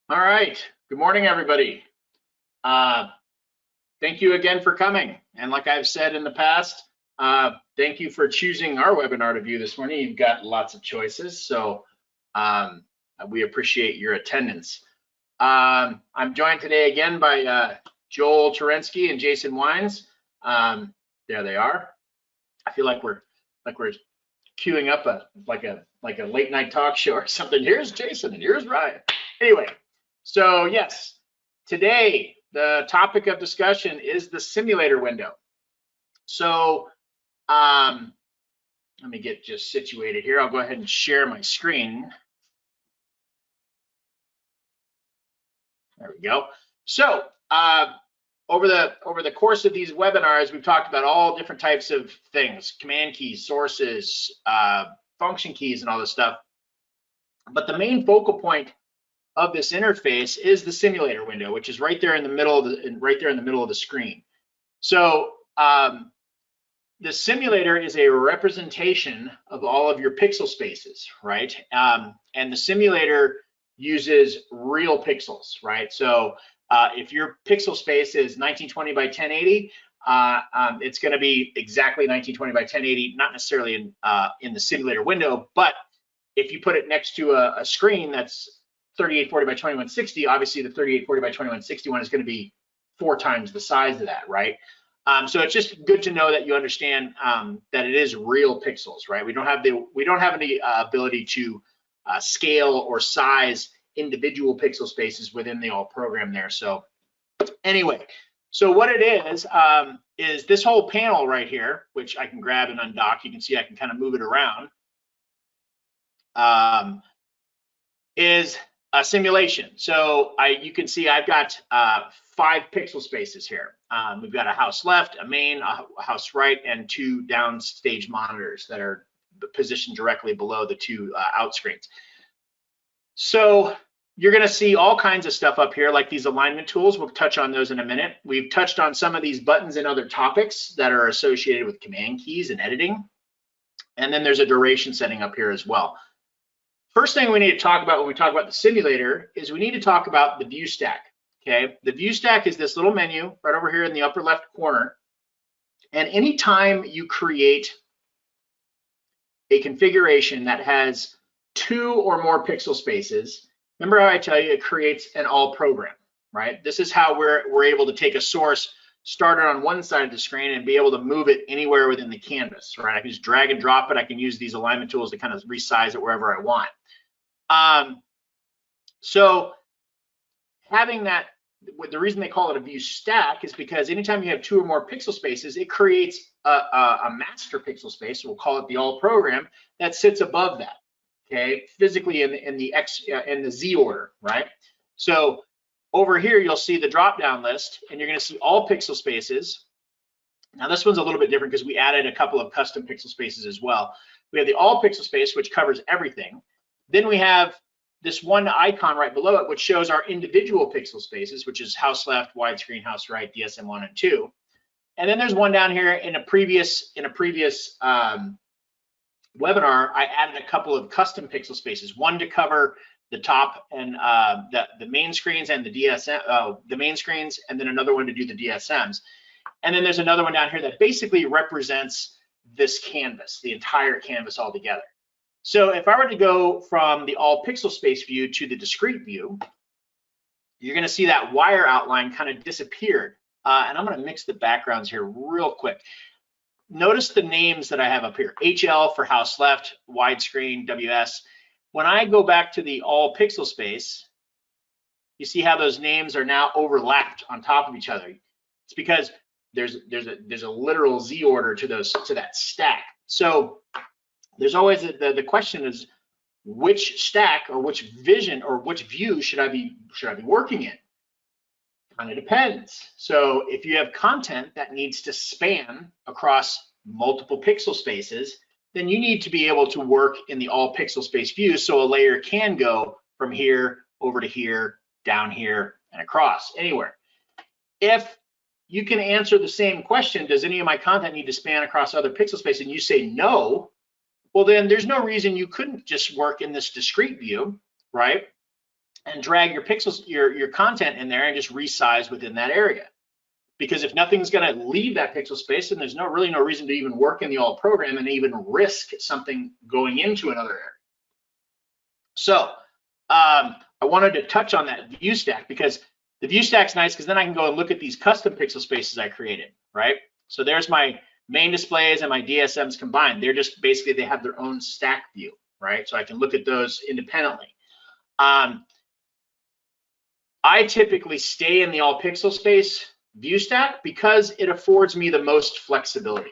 All right. Good morning, everybody. Thank you again for coming. And like I've said in the past, thank you for choosing our webinar to view this morning. You've got lots of choices, so we appreciate your attendance. I'm joined today again by Joel Terensky and Jason Wines. There they are. I feel like we're queuing up like a late night talk show or something. Here's Jason and here's Ryan. Anyway. So yes, today the topic of discussion is the simulator window. So let me get just situated here. I'll go ahead and share my screen. There we go. So over the course of these webinars, we've talked about all different types of things: command keys, sources, function keys, and all this stuff. But the main focal point of this interface is the simulator window, which is right there in the middle of the screen. So the simulator is a representation of all of your pixel spaces, right? And the simulator uses real pixels, right? So if your pixel space is 1920 by 1080, it's going to be exactly 1920 by 1080, not necessarily in the simulator window, but if you put it next to a screen that's 3840 by 2160, obviously the 3840 by 2161 is going to be 4 times the size of that, right? So it's just good to know that you understand that it is real pixels, right? We don't have any ability to scale or size individual pixel spaces within the all program there. So anyway, so what it is this whole panel right here, which I can grab and undock. You can see I can kind of move it around. Is a simulation. So you can see I've got 5 pixel spaces here. We've got a house left, a main, a house right, and 2 downstage monitors that are positioned directly below the 2 out screens. So you're going to see all kinds of stuff up here, like these alignment tools. We'll touch on those in a minute. We've touched on some of these buttons and other topics that are associated with command keys and editing. And then there's a duration setting up here as well. First thing we need to talk about when we talk about the simulator is we need to talk about the view stack, okay? The view stack is this little menu right over here in the upper left corner. And anytime you create a configuration that has 2 or more pixel spaces, remember how I tell you it creates an all program, right? This is how we're able to take a source, start it on one side of the screen, and be able to move it anywhere within the canvas, right? I can just drag and drop it. I can use these alignment tools to kind of resize it wherever I want. So having that, the reason they call it a view stack is because anytime you have 2 or more pixel spaces, it creates a master pixel space. We'll call it the all program that sits above that, okay, physically in the Z order, right? So over here, you'll see the drop-down list, and you're going to see all pixel spaces. Now, this one's a little bit different because we added a couple of custom pixel spaces as well. We have the all pixel space, which covers everything. Then we have this one icon right below it, which shows our individual pixel spaces, which is house left, widescreen, house right, DSM1 and 2. And then there's one down here in a previous webinar. I added a couple of custom pixel spaces, one to cover the top and the main screens and the DSM, the main screens, and then another one to do the DSMs. And then there's another one down here that basically represents this canvas, the entire canvas altogether. So if I were to go from the all pixel space view to the discrete view, you're going to see that wire outline kind of disappeared. And I'm going to mix the backgrounds here real quick. Notice the names that I have up here: HL for house left, widescreen, WS. When I go back to the all pixel space, you see how those names are now overlapped on top of each other. It's because there's a literal Z order to that stack. So there's always the question is, which stack or which vision or which view should I be working in? Kind of depends. So if you have content that needs to span across multiple pixel spaces, then you need to be able to work in the all pixel space view, so a layer can go from here over to here, down here, and across anywhere. If you can answer the same question, does any of my content need to span across other pixel space, and you say no, well then there's no reason you couldn't just work in this discrete view, right? and drag your pixels, your content in there and just resize within that area. Because if nothing's going to leave that pixel space, then there's really no reason to even work in the alt program and even risk something going into another area. So I wanted to touch on that view stack, because the view stack's nice because then I can go and look at these custom pixel spaces I created, right? So there's my main displays and my DSMs combined. They're just basically, they have their own stack view, right? So I can look at those independently. I typically stay in the all pixel space view stack because it affords me the most flexibility,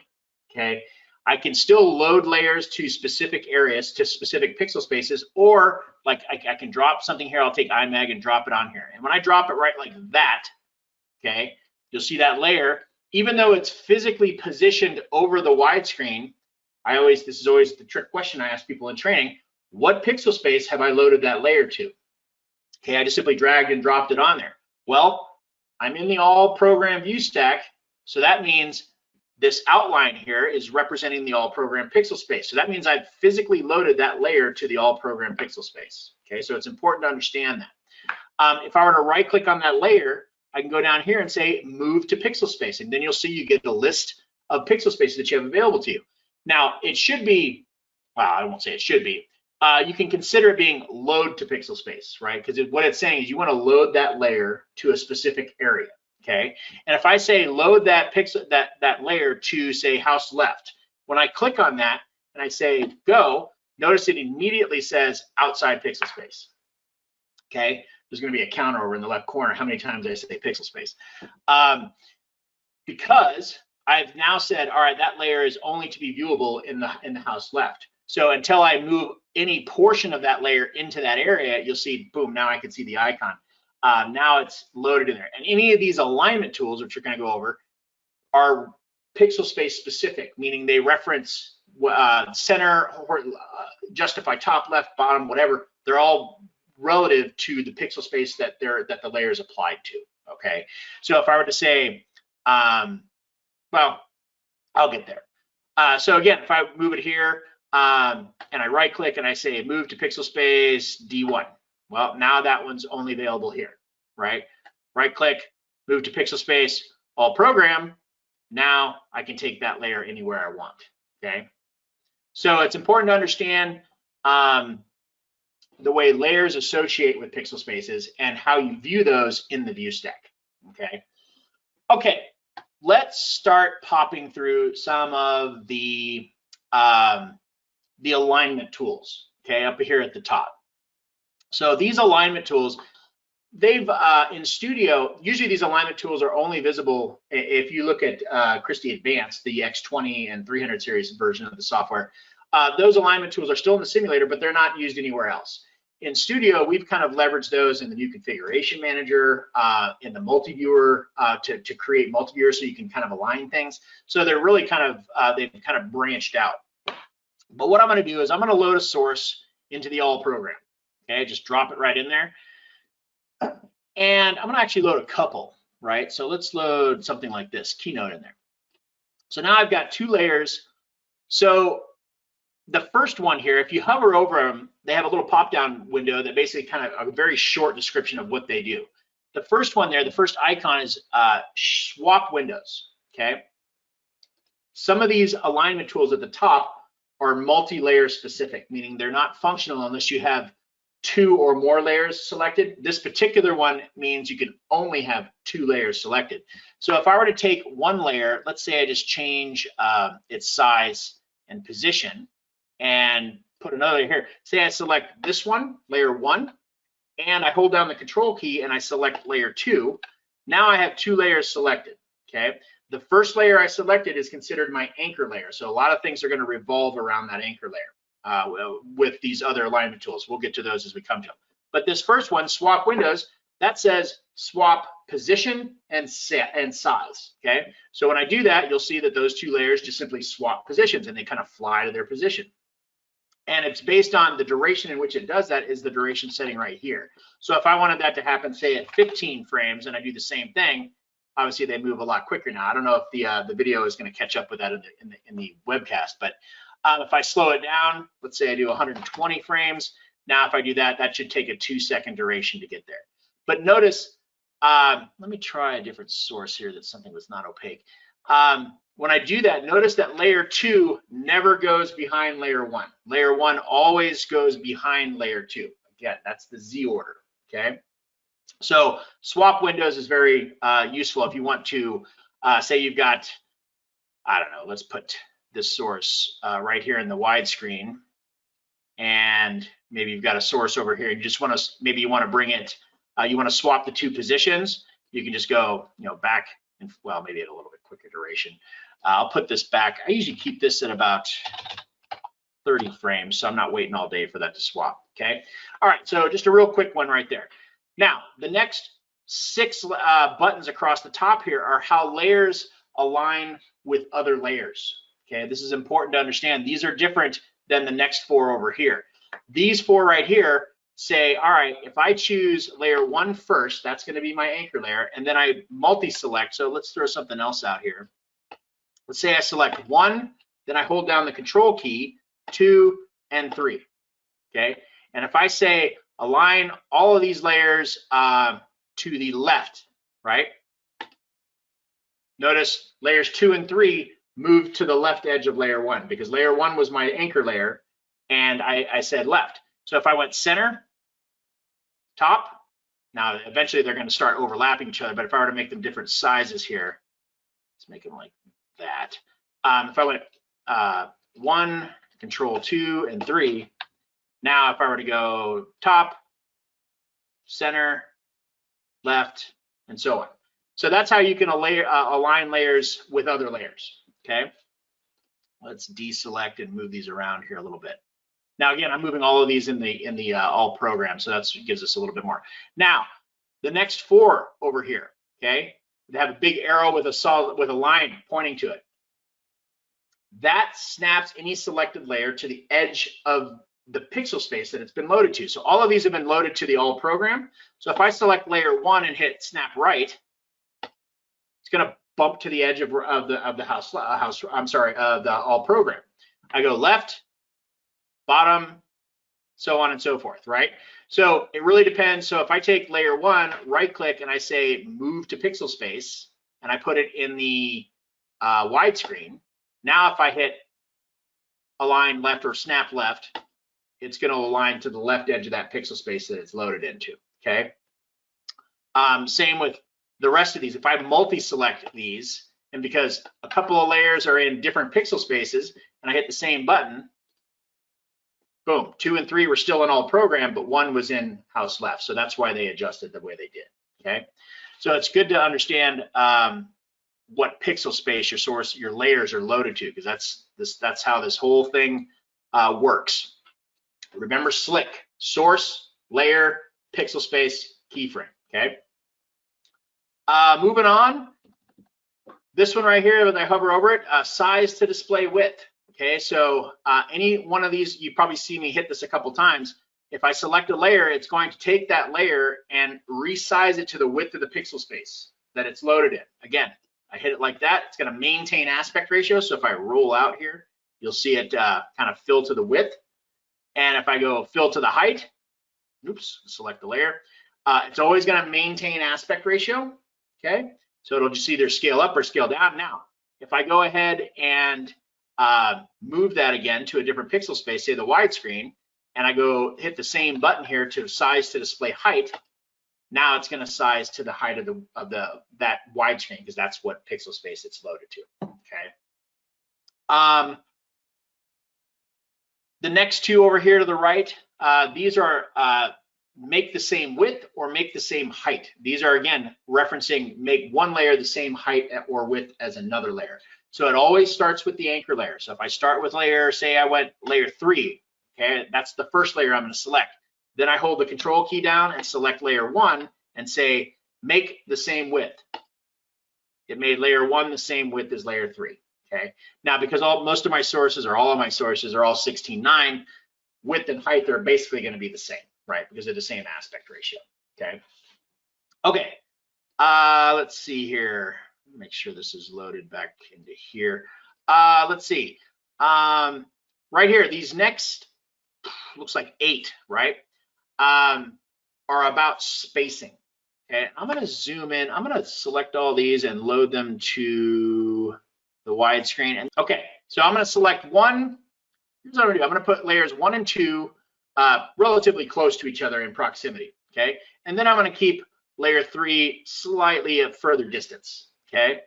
okay? I can still load layers to specific areas, to specific pixel spaces, or like I can drop something here. I'll take IMAG and drop it on here. And when I drop it right like that, okay, you'll see that layer, even though it's physically positioned over the widescreen, this is always the trick question I ask people in training: what pixel space have I loaded that layer to? Okay, I just simply dragged and dropped it on there. Well, I'm in the all program view stack, so that means this outline here is representing the all program pixel space. So that means I've physically loaded that layer to the all program pixel space. Okay, so it's important to understand that. If I were to right click on that layer, I can go down here and say move to pixel space, and then you'll see you get the list of pixel spaces that you have available to you. Now it should be, well, I won't say it should be, you can consider it being load to pixel space, right? Because what it's saying is you want to load that layer to a specific area. Okay, and if I say load that pixel, that layer to, say, house left, when I click on that and I say go, notice it immediately says outside pixel space. Okay, there's going to be a counter over in the left corner how many times I say pixel space, because I've now said, all right, that layer is only to be viewable in the house left. So until I move any portion of that layer into that area, you'll see, boom, now I can see the icon. Now it's loaded in there. And any of these alignment tools, which we're going to go over, are pixel space specific, meaning they reference center, or justify top, left, bottom, whatever. They're all relative to the pixel space that the layer is applied to. Okay, so if I were to say, well, I'll get there. So again, if I move it here and I right click and I say move to pixel space D1. Well, now that one's only available here, right? Right click, move to pixel space, all program. Now I can take that layer anywhere I want, okay? So it's important to understand the way layers associate with pixel spaces and how you view those in the view stack, okay? Okay, let's start popping through some of the alignment tools, okay, up here at the top. So these alignment tools, they've in Studio, usually these alignment tools are only visible if you look at Christie Advanced, the X20 and 300 series version of the software. Those alignment tools are still in the simulator, but they're not used anywhere else. In Studio, we've kind of leveraged those in the new configuration manager, in the multi-viewer, to create multi-viewers so you can kind of align things. So they're really kind of, they've kind of branched out. But what I'm going to do is I'm going to load a source into the all program. Okay, just drop it right in there. And I'm going to actually load a couple, right? So let's load something like this, Keynote in there. So now I've got two layers. So the first one here, if you hover over them, they have a little pop-down window that basically kind of a very short description of what they do. The first one there, the first icon is swap windows, okay? Some of these alignment tools at the top are multi-layer specific, meaning they're not functional unless you have two or more layers selected. This particular one means you can only have two layers selected. So if I were to take one layer, let's say I just change its size and position and put another layer here. Say I select this one, layer 1, and I hold down the control key and I select layer 2. Now I have two layers selected, okay? The first layer I selected is considered my anchor layer. So a lot of things are going to revolve around that anchor layer. With these other alignment tools. We'll get to those as we come to them. But this first one, swap windows, that says swap position and size, okay? So when I do that, you'll see that those two layers just simply swap positions and they kind of fly to their position. And it's based on the duration in which it does that is the duration setting right here. So if I wanted that to happen, say at 15 frames and I do the same thing, obviously they move a lot quicker now. I don't know if the video is going to catch up with that in the webcast, but if I slow it down, let's say I do 120 frames, Now, if I do that, that should take a 2-second duration to get there. But notice, let me try a different source here that's something that's not opaque. When I do that, notice that layer 2 never goes behind layer 1. Layer 1 always goes behind layer 2. Again, that's the Z order, okay? So swap windows is very useful if you want to say you've got, I don't know, let's put this source right here in the widescreen, and maybe you've got a source over here. You just want to, maybe you want to bring it, you want to swap the 2 positions. You can just go, you know, back, and well, maybe at a little bit quicker duration. I'll put this back. I usually keep this at about 30 frames, so I'm not waiting all day for that to swap, okay? All right, so just a real quick one right there. Now, the next 6 buttons across the top here are how layers align with other layers, okay? This is important to understand. These are different than the next 4 over here. These 4 right here say, all right, if I choose layer 1 first, that's gonna be my anchor layer, and then I multi-select, so let's throw something else out here. Let's say I select 1, then I hold down the control key, 2, and 3, okay? And if I say align all of these layers to the left, right? Notice layers 2 and 3 move to the left edge of layer 1 because layer 1 was my anchor layer, and I said left. So if I went center, top, now eventually they're going to start overlapping each other, but if I were to make them different sizes here, let's make them like that. If I went 1, control 2, and 3, now if I were to go top, center, left, and so on. So that's how you can align layers with other layers, okay? Let's deselect and move these around here a little bit. Now again, I'm moving all of these in the all program, so that gives us a little bit more. Now, the next 4 over here, okay? They have a big arrow with a line pointing to it. That snaps any selected layer to the edge of the pixel space that it's been loaded to. So all of these have been loaded to the all program. So if I select layer 1 and hit snap right, it's going to bump to the edge of the all program. I go left, bottom, so on and so forth, right? So it really depends. So if I take layer 1, right click, and I say move to pixel space, and I put it in the widescreen, now if I hit align left or snap left, it's going to align to the left edge of that pixel space that it's loaded into, okay? Same with the rest of these. If I multi-select these, and because a couple of layers are in different pixel spaces, and I hit the same button, boom, 2 and 3 were still in all program, but 1 was in house left. So that's why they adjusted the way they did, okay? So it's good to understand what pixel space your layers are loaded to, because that's how this whole thing works. Remember SLIC, source, layer, pixel space, keyframe, okay? Moving on, this one right here, when I hover over it, size to display width. Okay, so any one of these, you probably see me hit this a couple times. If I select a layer, it's going to take that layer and resize it to the width of the pixel space that it's loaded in. Again, I hit it like that, it's going to maintain aspect ratio. So if I roll out here, you'll see it kind of fill to the width. And if I go fill to the height, oops, select the layer, it's always going to maintain aspect ratio. Okay, so it'll just either scale up or scale down. Now, if I go ahead and move that again to a different pixel space, say the widescreen, and I go hit the same button here to size to display height, now it's going to size to the height of that widescreen, because that's what pixel space it's loaded to. Okay. The next 2 over here to the right, these are make the same width or make the same height. These are, again, referencing make one layer the same height or width as another layer. So it always starts with the anchor layer. So if I start with layer, say I went layer 3, okay, that's the first layer I'm going to select. Then I hold the control key down and select layer 1 and say make the same width. It made layer 1 the same width as layer 3. Okay. Now, because most of my sources, or all of my sources, are all 16:9, width and height are basically going to be the same, right? Because they're the same aspect ratio. Okay. Okay. Let's see here. Make sure this is loaded back into here. Let's see. Right here, these next looks like 8, right? Are about spacing. Okay, I'm going to zoom in. I'm going to select all these and load them to the widescreen. And okay, so I'm going to select one. Here's what I'm going to do. I'm going to put layers 1 and 2 relatively close to each other in proximity. Okay, and then I'm going to keep layer 3 slightly at further distance. Okay,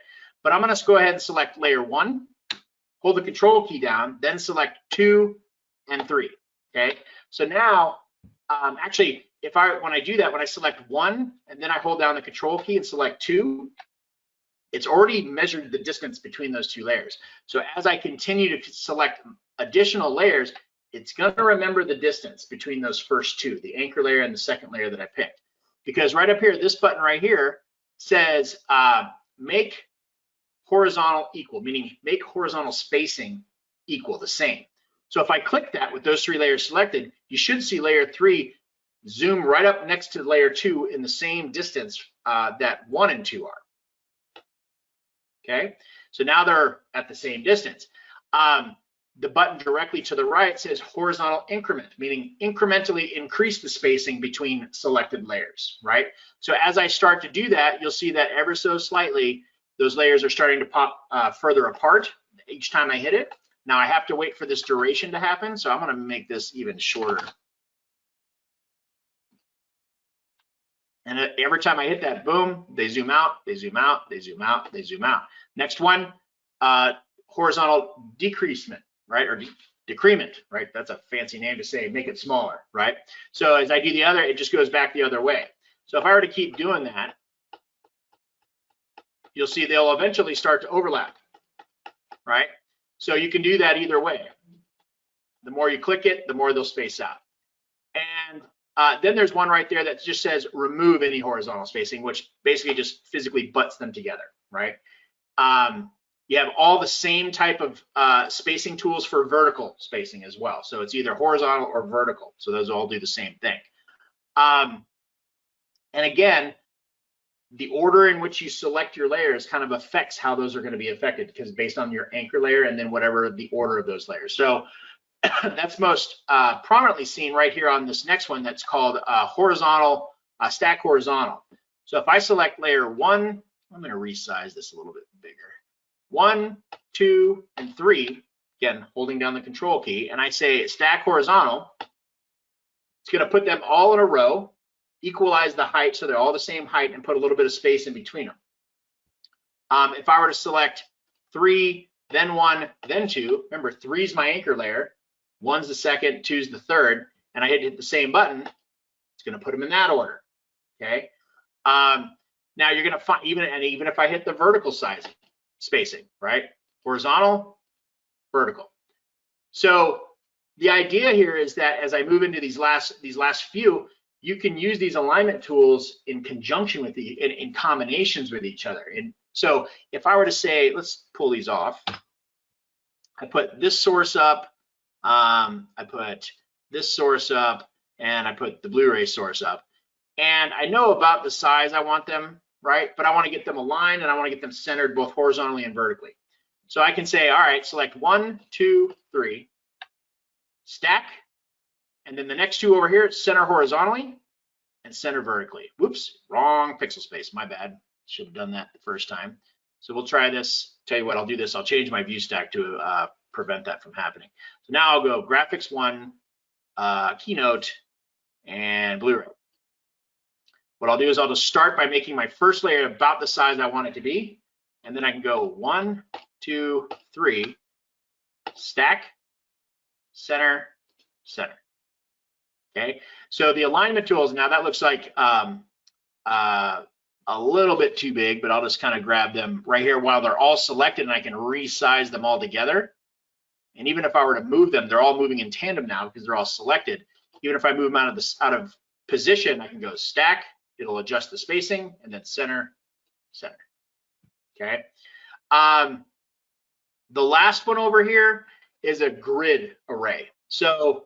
but I'm going to go ahead and select layer 1, hold the control key down, then select 2 and 3. Okay, so now actually, when I do that, when I select 1 and then I hold down the control key and select 2, it's already measured the distance between those 2 layers. So as I continue to select additional layers, it's going to remember the distance between those first 2, the anchor layer and the second layer that I picked. Because right up here, this button right here says make horizontal equal, meaning make horizontal spacing equal, the same. So if I click that with those 3 layers selected, you should see layer 3 zoom right up next to layer 2 in the same distance that 1 and 2 are. Okay, so now they're at the same distance. The button directly to the right says horizontal increment, meaning incrementally increase the spacing between selected layers, right? So as I start to do that, you'll see that ever so slightly, those layers are starting to pop further apart each time I hit it. Now I have to wait for this duration to happen, so I'm going to make this even shorter. And every time I hit that, boom, they zoom out, they zoom out, they zoom out, they zoom out. Next one, horizontal decreasement, right? Or decrement, right? That's a fancy name to say, make it smaller, right? So as I do the other, it just goes back the other way. So if I were to keep doing that, you'll see they'll eventually start to overlap, right? So you can do that either way. The more you click it, the more they'll space out. And then there's one right there that just says remove any horizontal spacing, which basically just physically butts them together, right? You have all the same type of spacing tools for vertical spacing as well. So it's either horizontal or vertical. So those all do the same thing. And again, the order in which you select your layers kind of affects how those are going to be affected, because based on your anchor layer and then whatever the order of those layers. So that's most prominently seen right here on this next one that's called horizontal, stack horizontal. So if I select layer 1, I'm going to resize this a little bit bigger. 1, 2, and 3, again, holding down the control key, and I say stack horizontal, it's going to put them all in a row, equalize the height so they're all the same height, and put a little bit of space in between them. If I were to select 3, then 1, then 2, remember 3 is my anchor layer, 1's the second, 2's the third, and I hit the same button, it's going to put them in that order. Okay. Now you're going to find even if I hit the vertical sizing, spacing, right? Horizontal, vertical. So the idea here is that as I move into these last few, you can use these alignment tools in conjunction with in combinations with each other. And so if I were to say, let's pull these off. I put this source up, I put this source up, and I put the Blu-ray source up. And I know about the size I want them, right? But I want to get them aligned and I want to get them centered both horizontally and vertically. So I can say, all right, select 1, 2, 3, stack, and then the next 2 over here, center horizontally and center vertically. Whoops, wrong pixel space, my bad. Should have done that the first time. So we'll try this. Tell you what, I'll do this. I'll change my view stack to prevent that from happening. So now I'll go graphics 1, keynote, and Blu-ray. What I'll do is I'll just start by making my first layer about the size I want it to be, and then I can go 1, 2, 3, stack, center, center. Okay, so the alignment tools, now that looks like a little bit too big, but I'll just kind of grab them right here while they're all selected, and I can resize them all together. And even if I were to move them, they're all moving in tandem now because they're all selected. Even if I move them out of position, I can go stack, it'll adjust the spacing, and then center, center. Okay. The last one over here is a grid array. So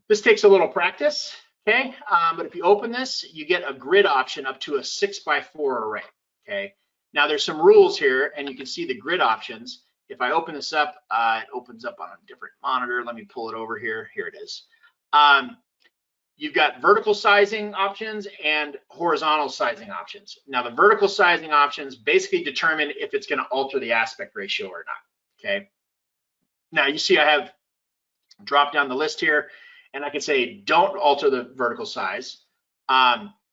this takes a little practice, okay? But if you open this, you get a grid option up to a 6x4 array, okay? Now there's some rules here, and you can see the grid options. if I open this up, it opens up on a different monitor. Let me pull it over here. Here it is. You've got vertical sizing options and horizontal sizing options. Now, the vertical sizing options basically determine if it's going to alter the aspect ratio or not, okay? Now, you see I have dropped down the list here, and I can say don't alter the vertical size.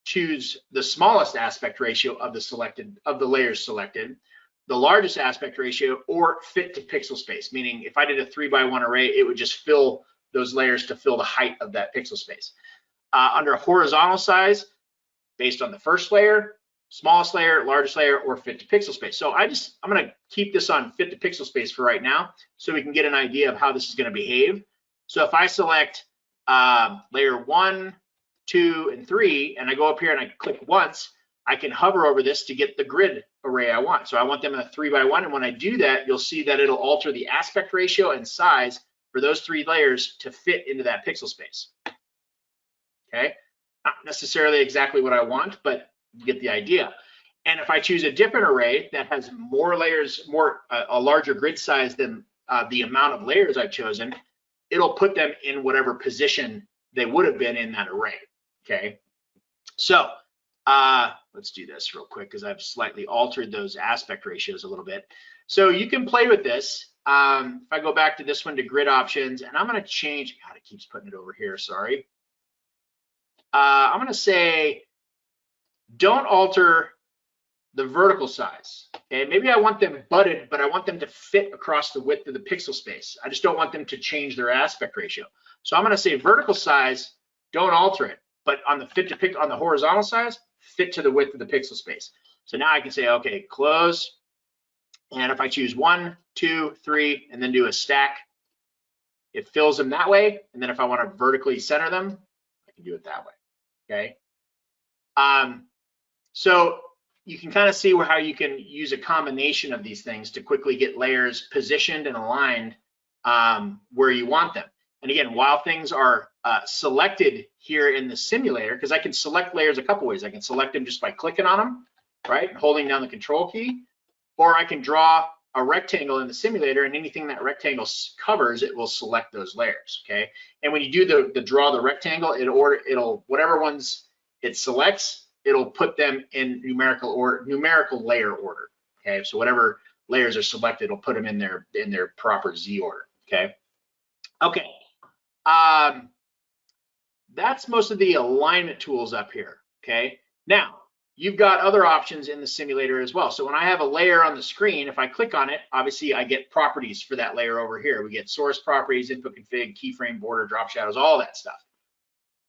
Choose the smallest aspect ratio of the layers selected, the largest aspect ratio, or fit to pixel space, meaning if I did a 3x1 array, it would just fill those layers to fill the height of that pixel space. Under horizontal size, based on the first layer, smallest layer, largest layer, or fit to pixel space. So I'm going to keep this on fit to pixel space for right now so we can get an idea of how this is going to behave. So if I select layer 1, 2, and 3, and I go up here and I click once, I can hover over this to get the grid array I want. So I want them in a 3x1, and when I do that, you'll see that it'll alter the aspect ratio and size for those 3 layers to fit into that pixel space. Okay, not necessarily exactly what I want, but you get the idea. And if I choose a different array that has more layers, a larger grid size than the amount of layers I've chosen, it'll put them in whatever position they would have been in that array. Okay, so let's do this real quick because I've slightly altered those aspect ratios a little bit. So you can play with this. If I go back to this one to grid options, and I'm going to change, God, it keeps putting it over here, sorry. I'm going to say don't alter the vertical size. Okay, maybe I want them butted, but I want them to fit across the width of the pixel space. I just don't want them to change their aspect ratio. So I'm going to say vertical size, don't alter it, but on the on the horizontal size, fit to the width of the pixel space. So now I can say, okay, close. And if I choose 1, 2, 3, and then do a stack, it fills them that way. And then if I want to vertically center them, I can do it that way. Okay. So you can kind of see how you can use a combination of these things to quickly get layers positioned and aligned where you want them. And again, while things are selected here in the simulator, because I can select layers a couple ways. I can select them just by clicking on them, right, and holding down the control key, or I can draw a rectangle in the simulator, and anything that rectangle covers, it will select those layers, okay? And when you do the draw the rectangle, it'll whatever ones it selects, it'll put them in numerical layer order, okay? So whatever layers are selected, it'll put them in their proper Z order, okay? Okay, that's most of the alignment tools up here, okay? Now, you've got other options in the simulator as well. So when I have a layer on the screen, if I click on it, obviously I get properties for that layer over here. We get source properties, input config, keyframe, border, drop shadows, all that stuff.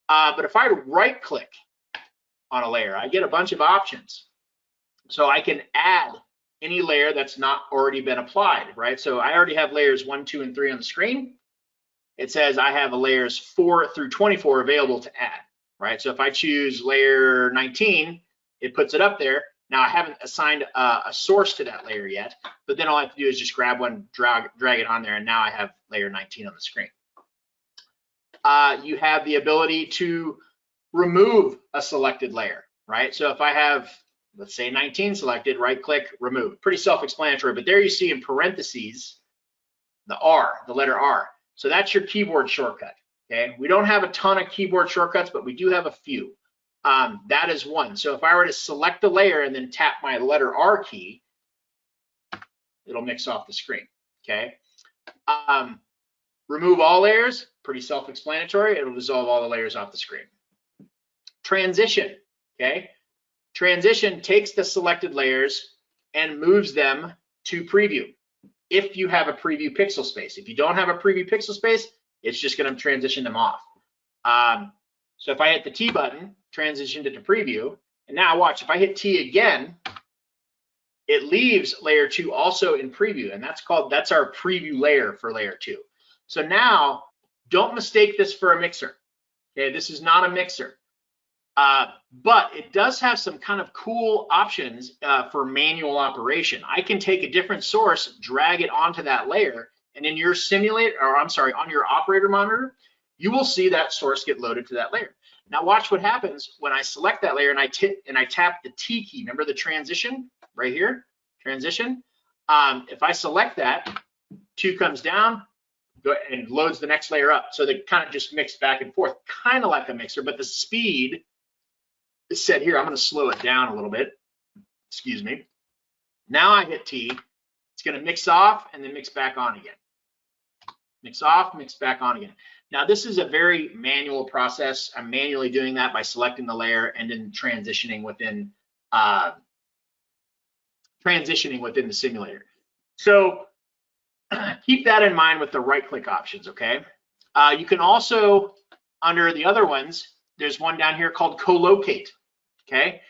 But if I right click on a layer, I get a bunch of options. So I can add any layer that's not already been applied, right? So I already have layers 1, 2, and 3 on the screen. It says I have layers 4 through 24 available to add, right? So if I choose layer 19, it puts it up there. Now I haven't assigned a source to that layer yet, but then all I have to do is just grab one, drag it on there, and now I have layer 19 on the screen. You have the ability to remove a selected layer, right? So if I have, let's say 19 selected, right click, remove. Pretty self-explanatory, but there you see in parentheses, the R, the letter R. So that's your keyboard shortcut, okay? We don't have a ton of keyboard shortcuts, but we do have a few. That is one. So if I were to select the layer and then tap my letter R key, it'll mix off the screen, okay? Remove all layers, pretty self-explanatory. It'll dissolve all the layers off the screen. Transition, okay? Transition takes the selected layers and moves them to preview if you have a preview pixel space. If you don't have a preview pixel space, it's just going to transition them off. So if I hit the T button, transitioned it to preview, and now watch, if I hit T again, it leaves layer 2 also in preview, and that's our preview layer for layer 2. So now, don't mistake this for a mixer. Okay, this is not a mixer, but it does have some kind of cool options for manual operation. I can take a different source, drag it onto that layer, and in your simulator, or I'm sorry, on your operator monitor, you will see that source get loaded to that layer. Now watch what happens when I select that layer and I tap the T key. Remember the transition right here? Transition. if I select that, 2 comes down and loads the next layer up. So they kind of just mix back and forth, kind of like a mixer, but the speed is set here. I'm going to slow it down a little bit. Excuse me. Now I hit T. It's going to mix off and then mix back on again. Mix off, mix back on again. Now this is a very manual process. I'm manually doing that by selecting the layer and then transitioning within the simulator. So keep that in mind with the right-click options, okay? You can also, under the other ones, there's one down here called co-locate, okay?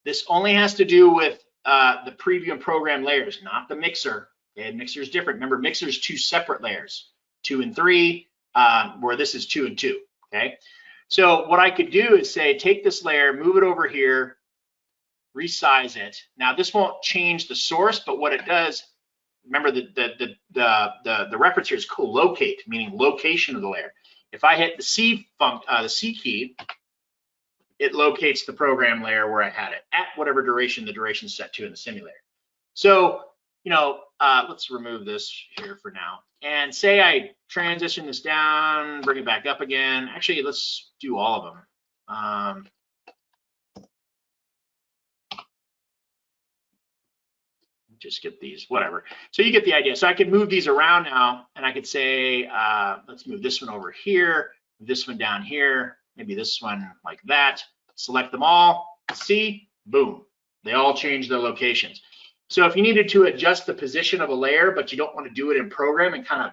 This only has to do with the preview and program layers, not the mixer. Okay, mixer is different. Remember, mixer is 2 separate layers, 2 and 3, where this is 2 and 2, okay? So what I could do is say, take this layer, move it over here, resize it. Now this won't change the source, but what it does, remember the reference here is co-locate, meaning location of the layer. If I hit the C key, it locates the program layer where I had it at whatever duration the duration is set to in the simulator. So, you know, let's remove this here for now. And say I transition this down, bring it back up again. Actually, let's do all of them. Just get these, whatever. So you get the idea. So I could move these around now, and I could say, let's move this one over here, this one down here, maybe this one like that. Select them all, see, boom. They all change their locations. So if you needed to adjust the position of a layer, but you don't want to do it in program and kind of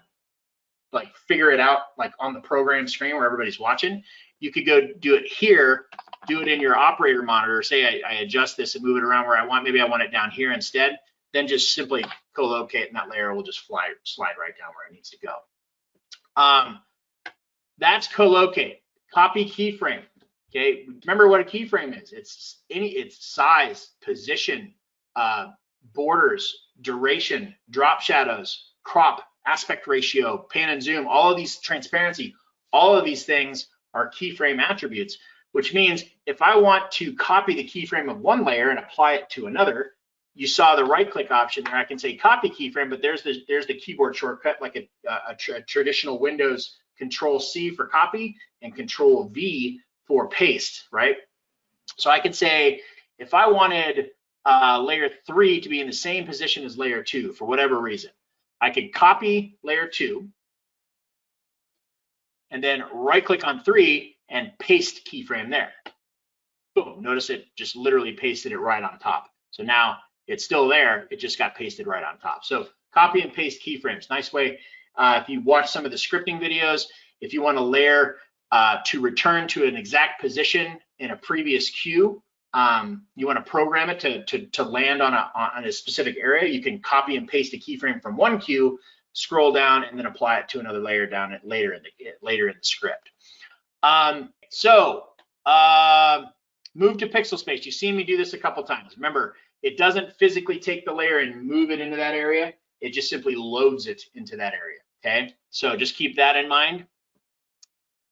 like figure it out like on the program screen where everybody's watching, you could go do it here, do it in your operator monitor. Say I adjust this and move it around where I want. Maybe I want it down here instead. Then just simply co-locate and that layer will just slide right down where it needs to go. That's co-locate. Copy keyframe. Okay, remember what a keyframe is. It's size, position, borders, duration, drop shadows, crop, aspect ratio, pan and zoom, all of these, transparency, all of these things are keyframe attributes, which means if I want to copy the keyframe of one layer and apply it to another, you saw the right-click option there. I can say copy keyframe, but there's the keyboard shortcut, like a traditional Windows Control-C for copy and Control-V for paste, right? So I can say if I wanted layer 3 to be in the same position as layer 2 for whatever reason, I could copy layer 2 and then right-click on 3 and paste keyframe there. Boom, notice it just literally pasted it right on top. So now it's still there, it just got pasted right on top. So copy and paste keyframes, nice way. If you watch some of the scripting videos, if you want a layer to return to an exact position in a previous queue, you want to program it to land on a specific area, you can copy and paste a keyframe from one queue, scroll down, and then apply it to another layer down later in the script. Move to pixel space. You've seen me do this a couple times. Remember, it doesn't physically take the layer and move it into that area. It just simply loads it into that area, okay? So just keep that in mind.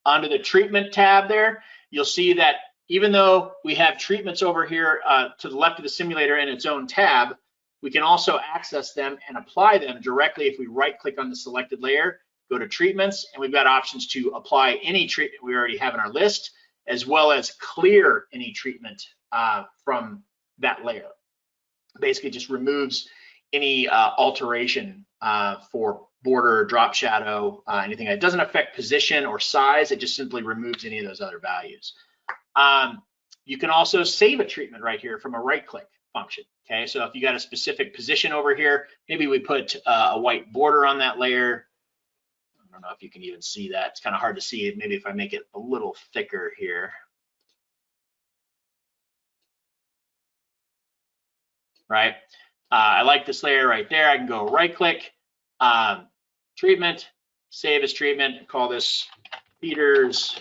Under the treatment tab there, you'll see that even though we have treatments over here to the left of the simulator in its own tab, we can also access them and apply them directly if we right-click on the selected layer, go to treatments, and we've got options to apply any treatment we already have in our list, as well as clear any treatment from that layer. Basically just removes any alteration for border, drop shadow, anything. It doesn't affect position or size, it just simply removes any of those other values. You can also save a treatment right here from a right-click function, okay? So if you got a specific position over here, maybe we put a white border on that layer. I don't know if you can even see that. It's kind of hard to see. Maybe if I make it a little thicker here. Right? I like this layer right there. I can go right-click, treatment, save as treatment, and call this Peter's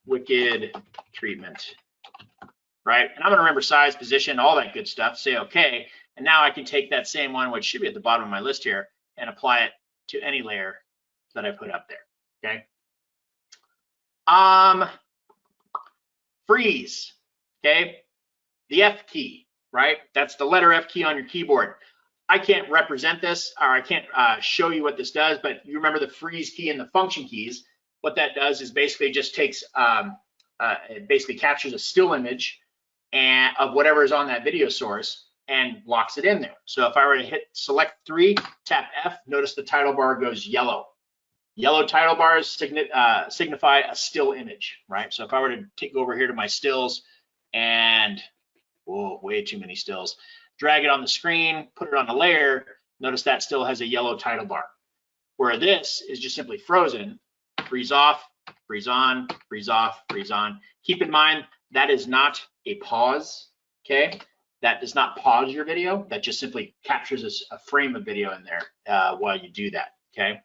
Wicked Treatment. Right? And I'm going to remember size, position, all that good stuff. Say OK. And now I can take that same one, which should be at the bottom of my list here, and apply it to any layer that I put up there. Okay. Freeze. Okay. The F key. right? That's the letter F key on your keyboard. I can't represent this, or I can't show you what this does, but you remember the freeze key and the function keys. What that does is basically just takes, it basically captures a still image and of whatever is on that video source and locks it in there. So if I were to hit select 3, tap F, notice the title bar goes yellow. Yellow title bars signify a still image, right? So if I were to take over here to my stills and, oh, way too many stills, drag it on the screen, put it on a layer, notice that still has a yellow title bar. Where this is just simply frozen, freeze off, freeze on, freeze off, freeze on. Keep in mind, that is not a pause, okay? That does not pause your video. That just simply captures a frame of video in there while you do that, okay?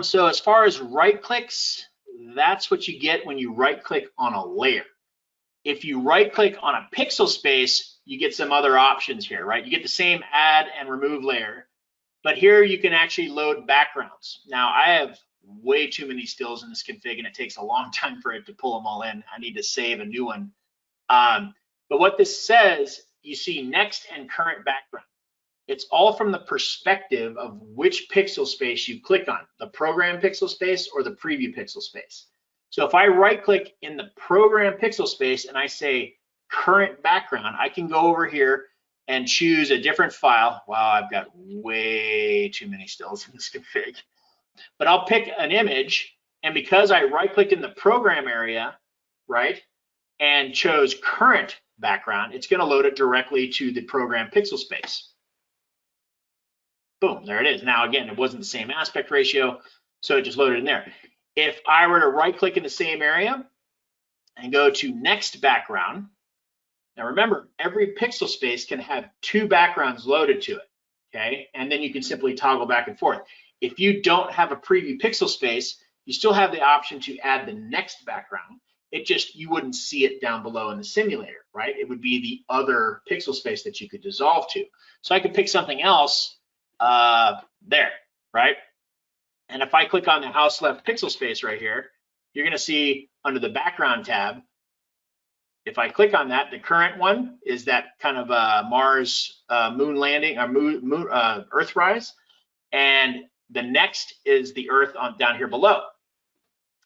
So as far as right clicks, that's what you get when you right click on a layer. If you right click on a pixel space, you get some other options here, right? You get the same add and remove layer, but here you can actually load backgrounds. Now I have way too many stills in this config and it takes a long time for it to pull them all in. I need to save a new one. But what this says, you see next and current background. It's all from the perspective of which pixel space you click on, the program pixel space or the preview pixel space. So if I right click in the program pixel space and I say current background, I can go over here and choose a different file. Wow, I've got way too many stills in this config. But I'll pick an image, and because I right clicked in the program area, right, and chose current background, it's gonna load it directly to the program pixel space. Boom, there it is. Now again, it wasn't the same aspect ratio, so it just loaded in there. If I were to right click in the same area and go to next background, now remember, every pixel space can have 2 backgrounds loaded to it, okay? And then you can simply toggle back and forth. If you don't have a preview pixel space, you still have the option to add the next background. It just, you wouldn't see it down below in the simulator, right? It would be the other pixel space that you could dissolve to. So I could pick something else there, right? And if I click on the house left pixel space right here, you're gonna see under the background tab, if I click on that, the current one is that kind of Mars moon landing, or Earthrise, and the next is the Earth down here below.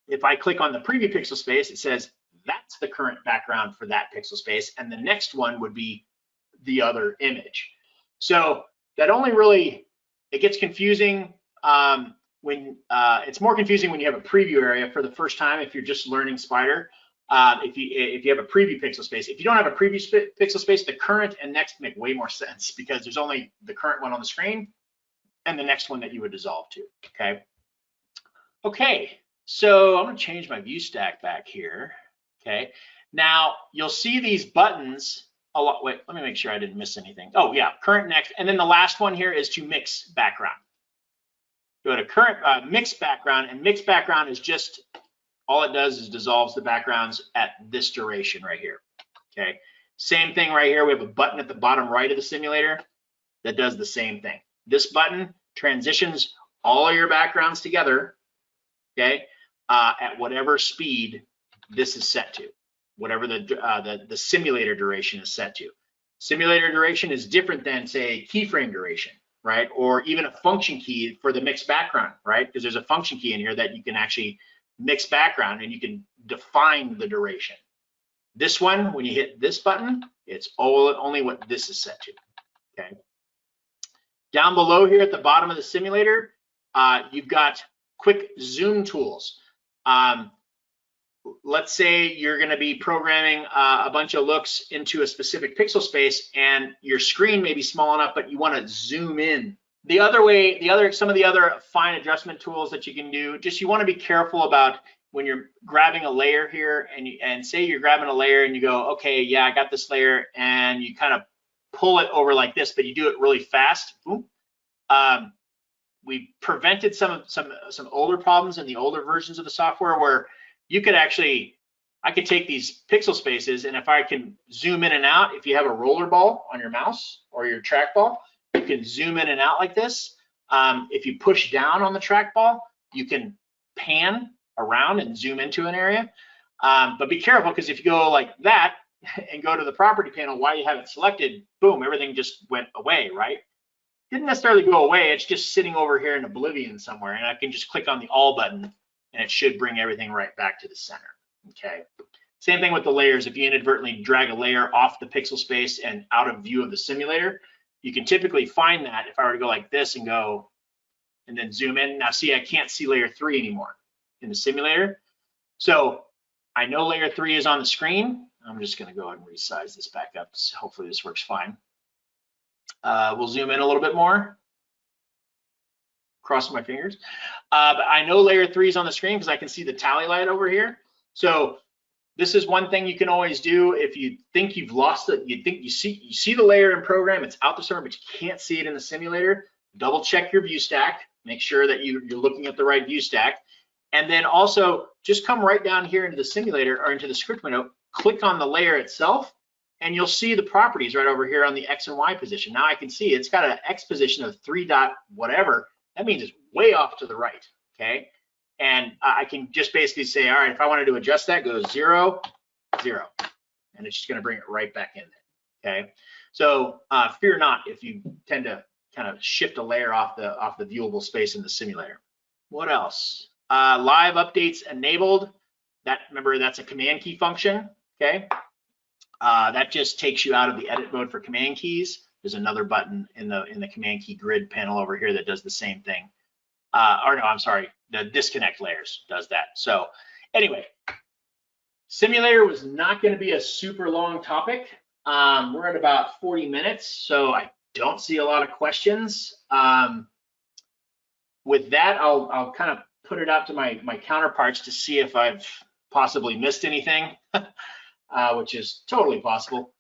If I click on the preview pixel space, it says that's the current background for that pixel space, and the next one would be the other image. So that only really, it gets confusing when it's more confusing when you have a preview area for the first time if you're just learning Spyder. If you have a preview pixel space. If you don't have a preview pixel space, the current and next make way more sense because there's only the current one on the screen and the next one that you would dissolve to, okay? Okay, so I'm gonna change my view stack back here, okay? Now, you'll see these buttons a lot. Wait, let me make sure I didn't miss anything. Oh yeah, current, next, and then the last one here is to mix background. Go to current mix background, and mix background is just, all it does is dissolves the backgrounds at this duration right here, okay? Same thing right here, we have a button at the bottom right of the simulator that does the same thing. This button transitions all of your backgrounds together, okay, at whatever speed this is set to, whatever the simulator duration is set to. Simulator duration is different than, say, keyframe duration, right? Or even a function key for the mixed background, right? Because there's a function key in here that you can actually mix background and you can define the duration. This one, when you hit this button, it's only what this is set to, okay? Down below here at the bottom of the simulator, you've got quick zoom tools. Let's say you're going to be programming a bunch of looks into a specific pixel space and your screen may be small enough, but you want to zoom in. Some of the other fine adjustment tools that you can do, just you want to be careful about when you're grabbing a layer here and say you're grabbing a layer and you go, okay, yeah, I got this layer, and you kind of pull it over like this, but you do it really fast. Boom. We prevented some older problems in the older versions of the software where you could actually, I could take these pixel spaces, and if I can zoom in and out, if you have a roller ball on your mouse or your trackball, you can zoom in and out like this. If you push down on the trackball, you can pan around and zoom into an area. But be careful, because if you go like that, and go to the property panel while you have it selected, boom, everything just went away, right? Didn't necessarily go away, it's just sitting over here in oblivion somewhere, and I can just click on the all button and it should bring everything right back to the center, okay? Same thing with the layers. If you inadvertently drag a layer off the pixel space and out of view of the simulator, you can typically find that if I were to go like this and go and then zoom in. Now see, I can't see layer 3 anymore in the simulator. So I know layer 3 is on the screen. I'm just gonna go ahead and resize this back up. So hopefully this works fine. We'll zoom in a little bit more. Crossing my fingers. But I know layer 3 is on the screen because I can see the tally light over here. So this is one thing you can always do if you think you've lost it. You think you see the layer in program, it's out the server, but you can't see it in the simulator. Double check your view stack. Make sure that you're looking at the right view stack. And then also just come right down here into the simulator or into the script window, click on the layer itself, and you'll see the properties right over here on the X and Y position. Now I can see it's got an X position of 3 dot whatever. That means it's way off to the right, okay? And I can just basically say, all right, if I wanted to adjust that, go 0, 0. And it's just gonna bring it right back in there, okay? So fear not if you tend to kind of shift a layer off the viewable space in the simulator. What else? Live updates enabled. Remember, that's a command key function, okay? That just takes you out of the edit mode for command keys. There's another button in the command key grid panel over here that does the same thing. Or no, I'm sorry, the disconnect layers does that. So anyway, simulator was not going to be a super long topic. We're at about 40 minutes, so I don't see a lot of questions. With that, I'll kind of put it out to my counterparts to see if I've possibly missed anything, which is totally possible.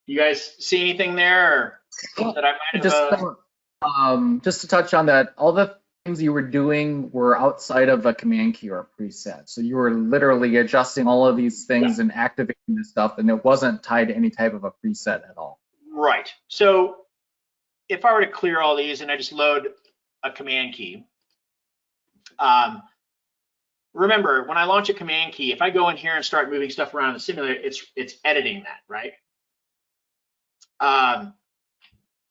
You guys see anything there or that I might have? Just to touch on that, all the things you were doing were outside of a command key or a preset. So you were literally adjusting all of these things and activating this stuff, and it wasn't tied to any type of a preset at all. Right. So if I were to clear all these and I just load a command key, remember, when I launch a command key, if I go in here and start moving stuff around in the simulator, it's editing that, right?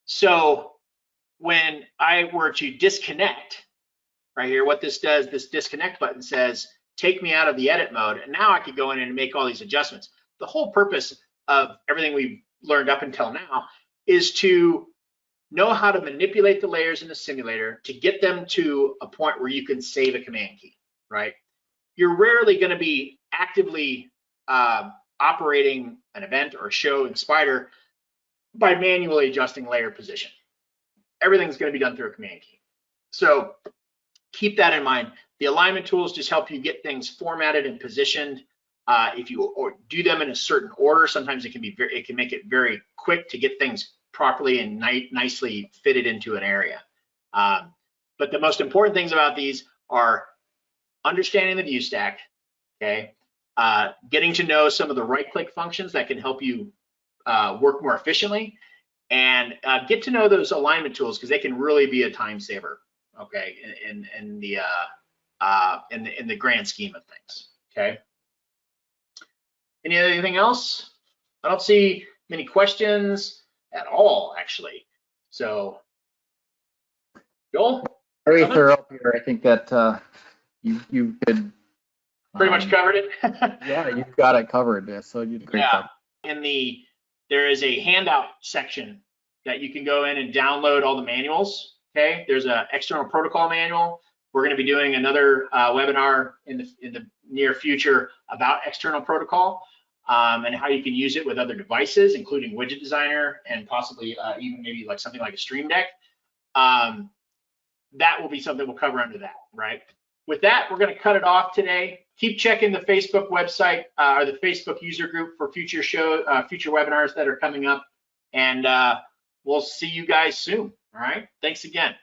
So when I were to disconnect, right here, what this does, this disconnect button says, take me out of the edit mode, and now I could go in and make all these adjustments. The whole purpose of everything we've learned up until now is to know how to manipulate the layers in the simulator to get them to a point where you can save a command key, right? You're rarely going to be actively operating an event or a show in Spyder by manually adjusting layer position. Everything's going to be done through a command key. So keep that in mind. The alignment tools just help you get things formatted and positioned. If you do them in a certain order, sometimes it can make it very quick to get things properly and nicely fitted into an area. But the most important things about these are understanding the view stack, okay? Getting to know some of the right-click functions that can help you work more efficiently, and get to know those alignment tools because they can really be a time saver, okay, in the grand scheme of things, okay? Anything else? I don't see many questions at all, actually. So, Joel? Very thorough here. I think that you could pretty much covered it. Yeah, you've got it covered. Yeah, so you did a great job. There is a handout section that you can go in and download all the manuals. Okay, there's an external protocol manual. We're going to be doing another webinar in the near future about external protocol and how you can use it with other devices, including Widget Designer and possibly even maybe like something like a Stream Deck. That will be something we'll cover under that, right? With that, we're going to cut it off today. Keep checking the Facebook website or the Facebook user group for future webinars that are coming up, and we'll see you guys soon. All right, thanks again.